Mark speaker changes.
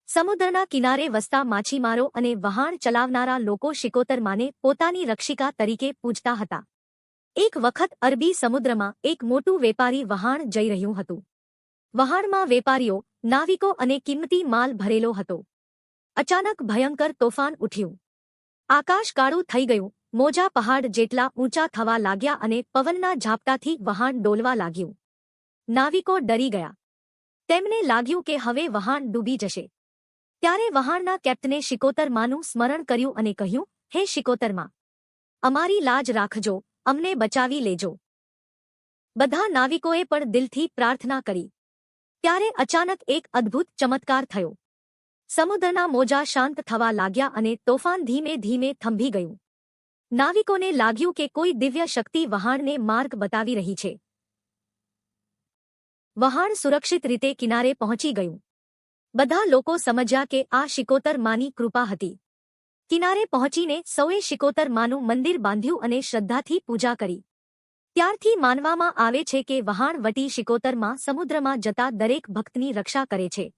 Speaker 1: સમુદ્રના કિનારે વસતા માછીમારો અને વહાણ ચલાવનારા લોકો શિકોતરમાને પોતાની રક્ષિકા તરીકે પૂજતા હતા. એક વખત અરબી સમુદ્રમાં એક મોટું વેપારી વહાણ જઈ રહ્યું હતું. વહાણમાં વેપારીઓ, નાવિકો અને કિંમતી માલ ભરેલો હતો. અચાનક ભયંકર તોફાન ઉઠ્યું. આકાશ કાળું થઈ ગયું, મોજા પહાડ જેટલા ઊંચા થવા લાગ્યા અને પવનના ઝાપટાથી વહાણ ડોલવા લાગ્યું. નાવિકો ડરી ગયા. તેમને લાગ્યું કે હવે વહાણ ડૂબી જશે. ત્યારે વહાણના કેપ્ટને શિકોતરમાનું સ્મરણ કર્યું અને કહ્યું, હે શિકોતરમા, અમારી લાજ રાખજો, અમને બચાવી લેજો. બધા નાવિકોએ પણ દિલથી પ્રાર્થના કરી. ત્યારે અચાનક એક અદ્ભુત ચમત્કાર થયો. સમુદ્રના મોજા શાંત થવા લાગ્યા અને તોફાન ધીમે ધીમે થંભી ગયું. નાવિકોને લાગ્યું કે કોઈ દિવ્ય શક્તિ વહાણને માર્ગ બતાવી રહી છે. વહાણ સુરક્ષિત રીતે કિનારે પહોંચી ગયું. બધા લોકો સમજ્યા કે આ શિકોતરમાની કૃપા હતી. કિનારે પહોંચીને સૌએ શિકોતરમાનું મંદિર બાંધ્યું અને શ્રદ્ધાથી પૂજા કરી. ત્યારથી માનવામાં આવે છે કે વહાણ વટી શિકોતરમા સમુદ્રમાં જતા દરેક ભક્તની રક્ષા કરે છે.